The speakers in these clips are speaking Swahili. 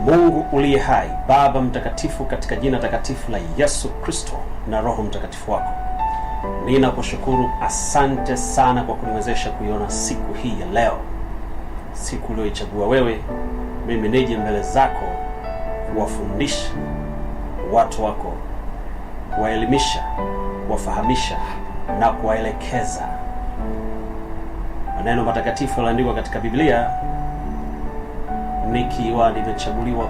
Mungu uliye hai, Baba mtakatifu, katika jina takatifu la Yesu Kristo na Roho Mtakatifu wako, ninakushukuru. Asante sana kwa kuniwezesha kuiona siku hii ya leo, siku uliyoichagua wewe mimi nije mbele zako kuwafundisha watu wako, kuwaelimisha, kuwafahamisha na kuwaelekeza maneno matakatifu yaliyoandikwa katika Biblia, nikiwa nimechaguliwa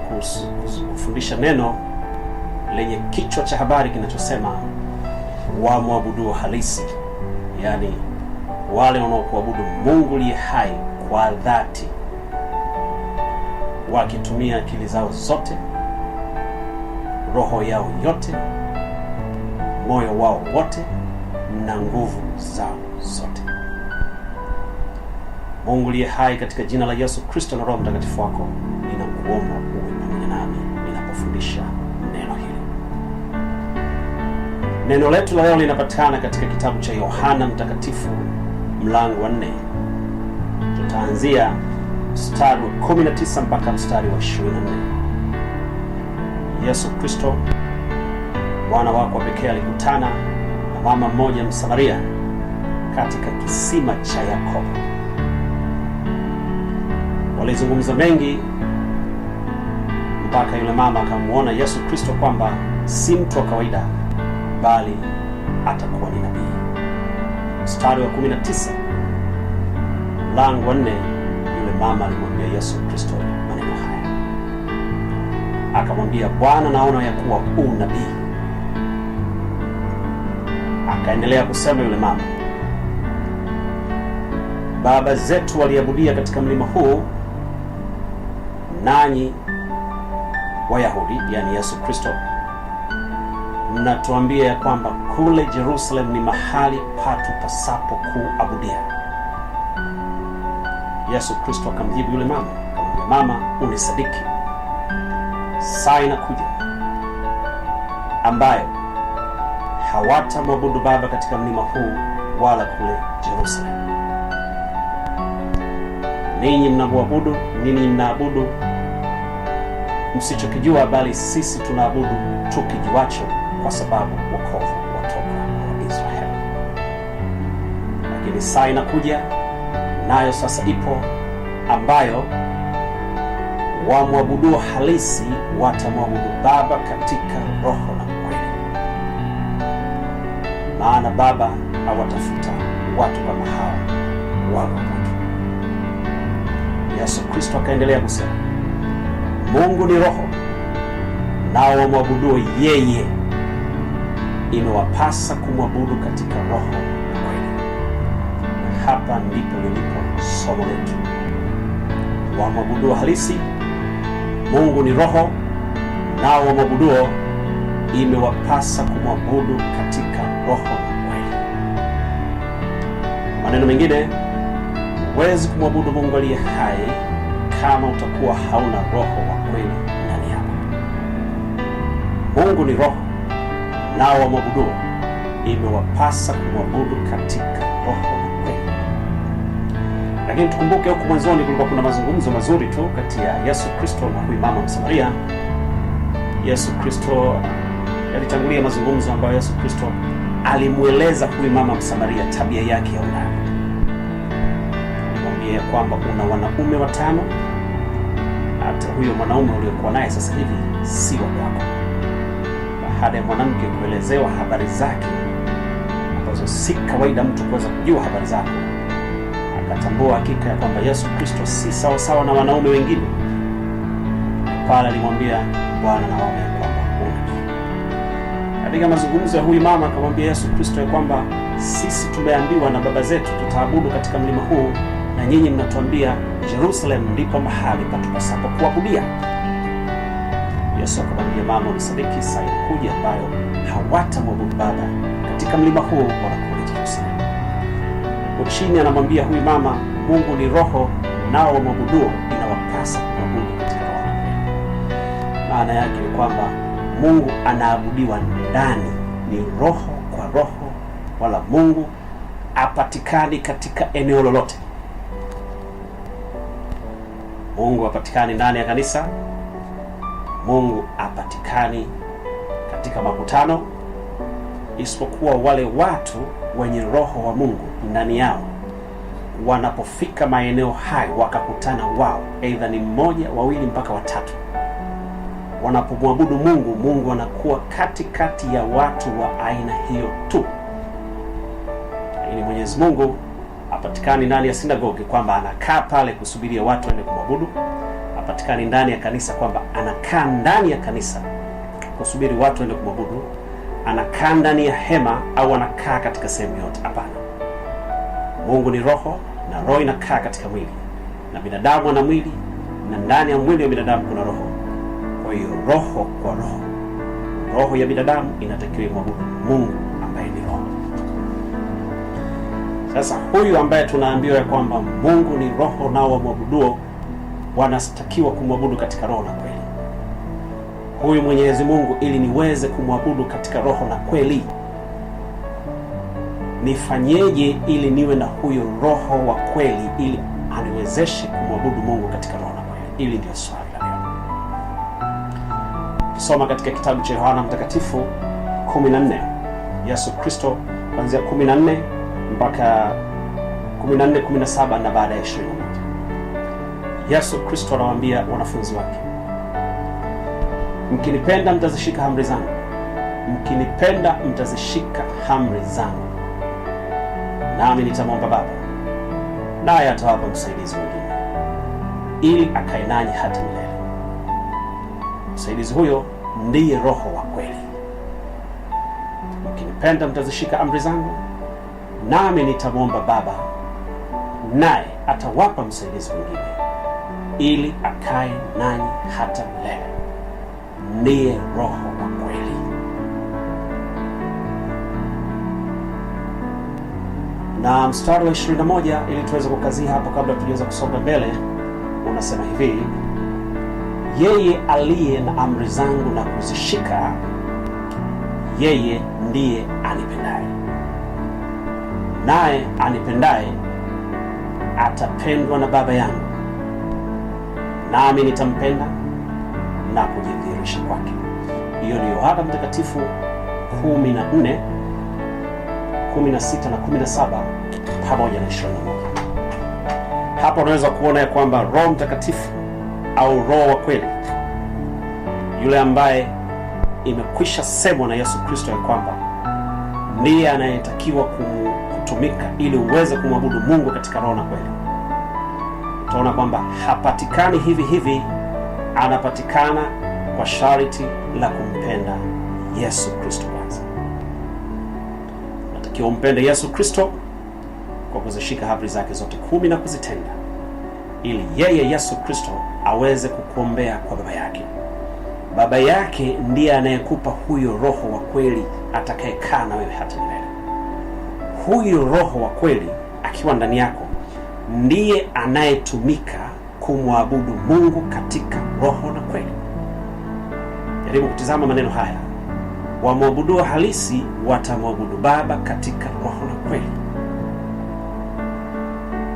kufundisha neno lenye kichwa cha habari kinachosema wamwabuduo halisi, yani wale wanaokuabudu Mungu aliye hai kwa dhati, wakitumia akili zao zote, roho yao yote, moyo wao wote na nguvu zao zote. Mungu aliye hai, katika jina la Yesu Kristo na Roho Mtakatifu wako, ninakuomba uwe pamoja nami ninapofundisha neno hili. Neno letu la leo linapatikana katika kitabu cha Yohana Mtakatifu mlango wa 4. Tutaanzia mstari wa 19 mpaka mstari wa 24. Yesu Kristo Bwana wako pekee alikutana na mama mmoja Msamaria katika kisima cha Yakobo. Walizungumza mengi mpaka yule mama akamuona Yesu Kristo kwamba si mtu wa kawaida, bali atakuwa ni nabii. Mstari wa 19 mlango wa 4, yule mama alimwambia Yesu Kristo maneno haya. Akamwambia, Bwana, naona ya kuwa nabii. Akaendelea kusema yule mama, baba zetu waliabudia katika mlima huu, nanyi Wayahudi, yani Yesu Kristo, mnatuambia ya kwamba kule Jerusalem ni mahali patu pasapo kuabudia. Yesu Kristo akamjibu yule mama, akamwambia, mama, unisadiki, saa inakuja ambayo hawatamwabudu Baba katika mlima huu wala kule Jerusalem. Ninyi mnaabudu msichokijua, bali sisi tunaabudu tukijuacho, kwa sababu wokovu watoka kwa Israeli. Lakini saa inakuja, nayo sasa ipo, ambayo wamwabuduo halisi watamwabudu Baba katika roho na kweli, maana Baba hawatafuta watu kama hao waabudu. Yesu Kristo akaendelea kusema, Mungu ni roho, nao wamwabuduo yeye imewapasa kumwabudu katika roho na kweli. Hapa ndipo lilipo somo letu. Wamwabuduo halisi, Mungu ni roho, nao wamwabuduo imewapasa kumwabudu katika roho na kweli. Maneno mengine, huwezi kumwabudu Mungu aliye hai kama utakuwa hauna roho wa kweli ndani yako. Mungu ni roho, nao wamwabuduo imewapasa kumwabudu katika roho na kweli. Lakini tukumbuke, huko mwanzoni kulikuwa kuna mazungumzo mazuri tu kati ya Yesu Kristo na huyu mama Msamaria. Yesu Kristo alitangulia mazungumzo ambayo Yesu Kristo alimueleza huyu mama Msamaria tabia yake ya undani. Alimwambia kwamba una wanaume 5, hata huyo mwanaume uliokuwa naye sasa hivi si wa kwako. Baada ya mwanamke kuelezewa habari zake ambazo si kawaida mtu kuweza kujua habari zake, akatambua hakika ya kwamba Yesu Kristo si sawa sawa na wanaume wengine. Pale alimwambia, Bwana, naomba ya kwamba katika mazungumzo ya huyu mama akamwambia Yesu Kristo ya kwamba sisi tumeambiwa na baba zetu tutaabudu katika mlima huu, na nyinyi mnatuambia Jerusalem ndipo mahali patupasapo kuabudia. Yesu akamwambia, mama, unisadiki, saa inakuja ambayo hawatamwabudu Baba katika mlima huu wala kule Jerusalem. Kwa chini anamwambia huyu mama, Mungu ni roho, nao wamwabuduo inawapasa kumwabudu katika roho na kweli. Maana yake ni kwamba Mungu anaabudiwa ndani, ni roho kwa roho, wala Mungu hapatikani katika eneo lolote. Mungu hapatikani ndani ya kanisa, Mungu hapatikani katika makutano, isipokuwa wale watu wenye roho wa Mungu ndani yao wanapofika maeneo hayo wakakutana wao, aidha ni mmoja, wawili mpaka watatu, wanapomwabudu Mungu, Mungu anakuwa katikati ya watu wa aina hiyo tu. Lakini Mwenyezi Mungu hapatikani ndani ya sinagogi kwamba anakaa pale kusubiria watu waende kumwabudu. Hapatikani ndani ya kanisa kwamba anakaa ndani ya kanisa kusubiri watu waende kumwabudu. Anakaa ndani ya hema au anakaa katika sehemu yote. Hapana. Mungu ni roho, na roho inakaa katika mwili, na binadamu ana mwili, na ndani ya mwili wa binadamu kuna roho. Kwa hiyo roho kwa roho ya binadamu inatakiwa kumwabudu Mungu ambaye ni roho. Sasa huyu ambaye tunaambiwa ya kwamba Mungu ni roho, nao wamwabuduo wanastakiwa kumwabudu katika roho na kweli. Huyu Mwenyezi Mungu, ili niweze kumwabudu katika roho na kweli, nifanyeje ili niwe na huyo roho wa kweli, ili aniwezeshe kumwabudu Mungu katika roho na kweli? Ili ndio swali la leo. Soma katika kitabu cha Yohana Mtakatifu 14, Yesu Kristo kuanzia 14 mpaka 14, 17 na baada ya 21. Yesu Kristo anawaambia wanafunzi wake, mkinipenda mtazishika amri zangu. Mkinipenda mtazishika amri zangu, nami nitamwomba Baba, naye atawapa msaidizi mwingine, ili akae nanyi hata milele. Msaidizi huyo ndiye Roho wa kweli. Mkinipenda mtazishika amri zangu, nami nitamwomba Baba, naye atawapa msaidizi mwingine, ili akae nanyi hata milele. Ndiye Roho wa kweli. Na mstari wa 21 ili tuweze kukazia hapo kabla tuweze kusonga mbele, unasema hivi: yeye aliye na amri zangu na kuzishika, yeye ndiye anipendaye, naye anipendaye atapendwa na Baba yangu, nami nitampenda na kujidhihirisha kwake. Hiyo ni Yohana Mtakatifu 14, 16 na 17 pamoja na 21. Hapa unaweza kuona ya kwamba Roho Mtakatifu au Roho wa kweli, yule ambaye imekwisha semwa na Yesu Kristo ya kwamba ndiye anayetakiwa kutumika ili uweze kumwabudu Mungu katika roho na kweli, utaona kwamba hapatikani hivi hivi, anapatikana kwa sharti la kumpenda Yesu Kristo kwanza. Unatakiwa umpende Yesu Kristo kwa kuzishika amri zake zote 10 na kuzitenda, ili yeye Yesu Kristo aweze kukuombea kwa Baba yake. Baba yake ndiye anayekupa huyo Roho wa kweli atakayekaa na wewe hata milele. Huyo Roho wa kweli akiwa ndani yako ndiye anayetumika kumwabudu Mungu katika roho na kweli. Jaribu kutizama maneno haya: wamwabuduo halisi watamwabudu Baba katika roho na kweli.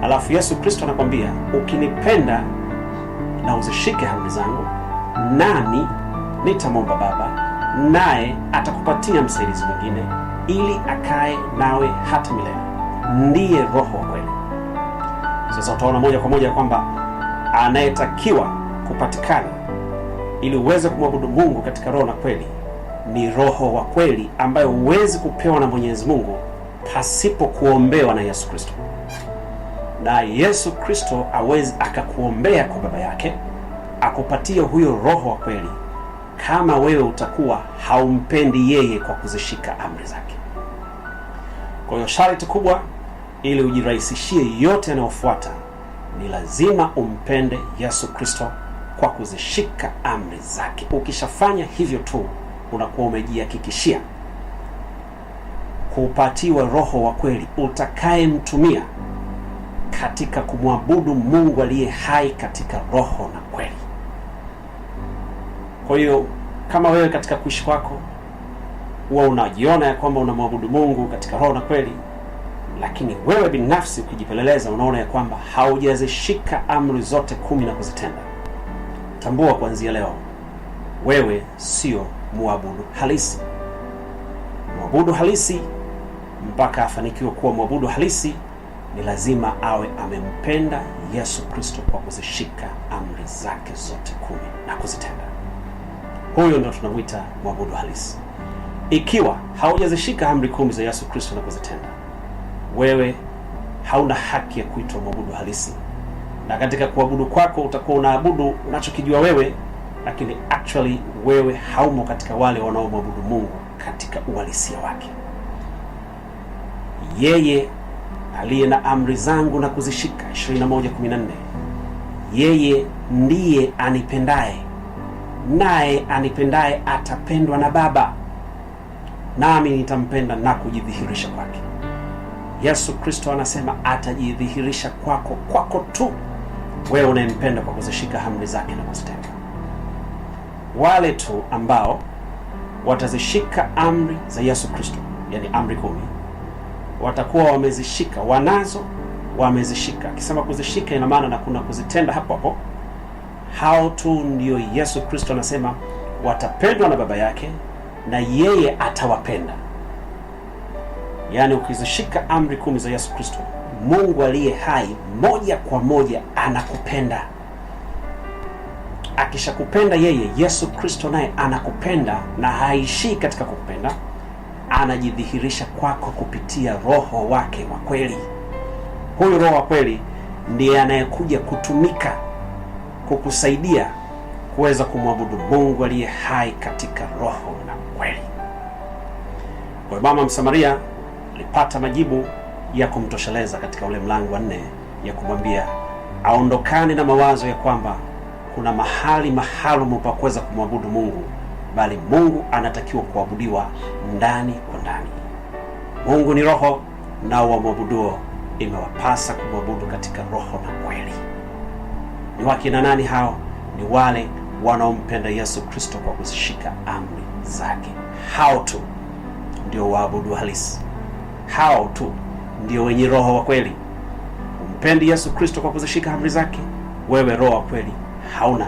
Alafu Yesu Kristo anakwambia, ukinipenda na uzishike amri zangu, nami nitamwomba Baba, naye atakupatia msaidizi mwingine, ili akae nawe hata milele. Ndiye Roho wa kweli. Sasa utaona moja kwa moja kwamba anayetakiwa kupatikana ili uweze kumwabudu Mungu katika roho na kweli ni Roho wa kweli, ambayo huwezi kupewa na Mwenyezi Mungu pasipo kuombewa na Yesu Kristo. Na Yesu Kristo hawezi akakuombea kwa Baba yake akupatie huyo Roho wa kweli kama wewe utakuwa haumpendi yeye kwa kuzishika amri zake. Kwa hiyo sharti kubwa ili ujirahisishie yote yanayofuata ni lazima umpende Yesu Kristo kwa kuzishika amri zake. Ukishafanya hivyo tu, unakuwa umejihakikishia kupatiwa Roho wa kweli utakayemtumia katika kumwabudu Mungu aliye hai katika roho na kweli. Kwa hiyo kama wewe katika kuishi kwako huwa unajiona ya kwamba unamwabudu Mungu katika roho na kweli, lakini wewe binafsi ukijipeleleza unaona ya kwamba haujazishika amri zote 10 na kuzitenda, tambua kuanzia leo wewe sio mwabudu halisi. Mwabudu halisi, mpaka afanikiwe kuwa mwabudu halisi, ni lazima awe amempenda Yesu Kristo kwa kuzishika amri zake zote 10 na kuzitenda. Huyo ndio tunamwita mwabudu halisi. Ikiwa haujazishika amri 10 za Yesu Kristo na kuzitenda, wewe hauna haki ya kuitwa mwabudu halisi. Na katika kuabudu kwako utakuwa unaabudu unachokijua wewe, lakini actually wewe haumo katika wale wanaomwabudu Mungu katika uhalisia wake. Yeye aliye na amri zangu na kuzishika, 21:14, yeye ndiye anipendaye, naye anipendaye atapendwa na Baba, nami nitampenda na kujidhihirisha kwake. Yesu Kristo anasema atajidhihirisha kwako tu wewe unayempenda kwa kuzishika amri zake na kuzitenda. Wale tu ambao watazishika amri za Yesu Kristo, yani amri 10, watakuwa wamezishika, wamezishika. Akisema kuzishika, ina maana na kuna kuzitenda hapo hapo. Hao tu ndio Yesu Kristo anasema watapendwa na Baba yake na yeye atawapenda. Yani ukizishika amri 10 za Yesu Kristo, Mungu aliye hai moja kwa moja anakupenda. Akishakupenda yeye, Yesu Kristo naye anakupenda, na haishii katika kukupenda, anajidhihirisha kwako kupitia Roho wake wa kweli. Huyu Roho wa kweli ndiye anayekuja kutumika kukusaidia kuweza kumwabudu Mungu aliye hai katika roho na kweli. Kwa mama Msamaria alipata majibu ya kumtosheleza katika ule mlango wa 4, ya kumwambia aondokane na mawazo ya kwamba kuna mahali maalum pa kuweza kumwabudu Mungu, bali Mungu anatakiwa kuabudiwa ndani kwa ndani. Mungu ni roho, nao wamwabuduo imewapasa kumwabudu katika roho na kweli. Ni wakina nani hao? Ni wale wanaompenda Yesu Kristo kwa kuzishika amri zake. Hao tu ndio waabudu halisi. Hao tu ndio wenye roho wa kweli. Umpendi Yesu Kristo kwa kuzishika amri zake, wewe roho wa kweli hauna.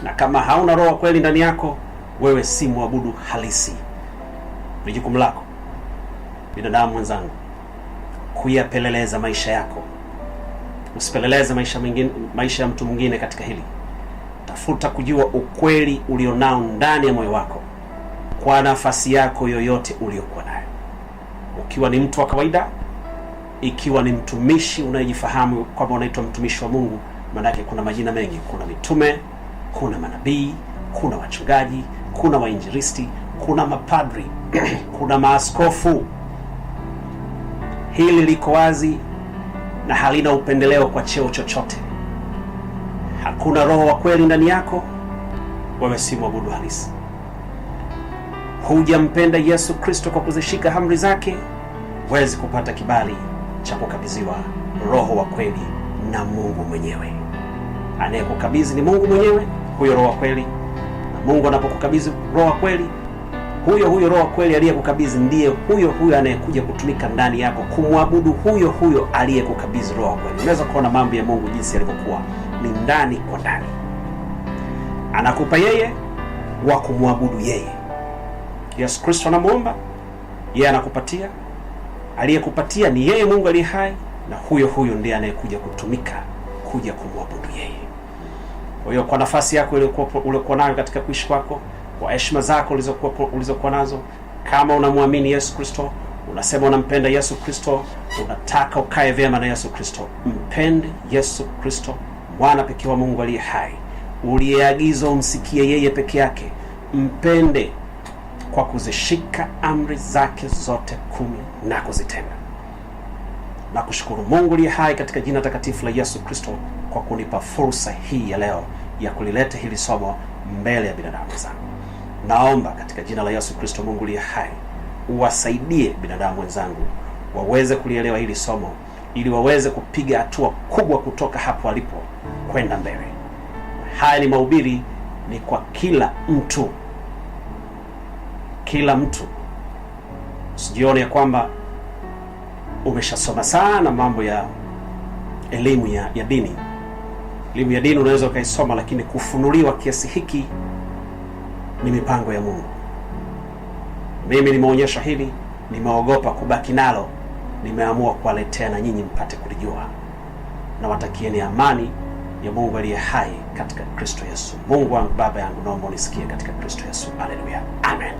Na kama hauna roho wa kweli ndani yako, wewe si mwabudu halisi. Ni jukumu lako, binadamu mwenzangu, kuyapeleleza maisha yako. Usipeleleze maisha ya mtu mwingine katika hili. Tafuta kujua ukweli ulionao ndani ya moyo wako kwa nafasi yako yoyote uliokuwa nayo. Ukiwa ni mtu wa kawaida, ikiwa ni mtumishi unayejifahamu kwamba unaitwa mtumishi wa Mungu, maana yake kuna majina mengi. Kuna mitume, kuna manabii, kuna wachungaji, kuna wainjilisti, kuna mapadri, kuna maaskofu. Hili liko wazi na halina upendeleo kwa cheo chochote. Hakuna roho wa kweli ndani yako, wewe si mwabudu halisi. Hujampenda Yesu Kristo kwa kuzishika amri zake, huwezi kupata kibali cha kukabidhiwa roho wa kweli na Mungu mwenyewe. Anayekukabidhi ni Mungu mwenyewe, huyo roho wa kweli. Na Mungu anapokukabidhi roho wa kweli, huyo roho wa kweli aliyekukabidhi ndiye huyo anayekuja kutumika ndani yako kumwabudu huyo aliyekukabidhi roho wa kweli. Unaweza kuona mambo ya Mungu jinsi yalivyokuwa ni ndani kwa ndani. Anakupa yeye wa kumwabudu yeye. Yesu Kristo anamuomba, yeye anakupatia. Aliyekupatia ni yeye Mungu aliye hai, na huyo ndiye anayekuja kutumika kuja kumwabudu yeye. Kwa hiyo kwa nafasi yako uliokuwa nayo katika kuishi kwako, kwa heshima zako ulizokuwa nazo, kama unamwamini Yesu Kristo, unasema unampenda Yesu Kristo, unataka ukae vyema na Yesu Kristo, mpende Yesu Kristo, mwana pekee wa Mungu aliye hai, uliyeagizwa umsikie yeye peke yake. Mpende kwa kuzishika amri zake zote 10 na kuzitenda. Na kushukuru Mungu aliye hai katika jina takatifu la Yesu Kristo kwa kunipa fursa hii ya leo ya kulileta hili somo mbele ya binadamu zangu. Naomba katika jina la Yesu Kristo, Mungu aliye hai, uwasaidie binadamu wenzangu waweze kulielewa hili somo, ili waweze kupiga hatua kubwa kutoka hapo walipo kwenda mbele. Haya ni mahubiri, ni kwa kila mtu. Kila mtu. Usijione ya kwamba umeshasoma sana mambo ya elimu ya dini. Elimu ya dini unaweza ukaisoma, lakini kufunuliwa kiasi hiki ni mipango ya Mungu. Mimi nimeonyesha hili, nimeogopa kubaki nalo, nimeamua kuwaletea na nyinyi mpate kulijua. Na watakieni amani ya Mungu aliye hai katika Kristo Yesu. Mungu wangu, Baba yangu, naomba unisikie katika Kristo Yesu. Haleluya. Amen.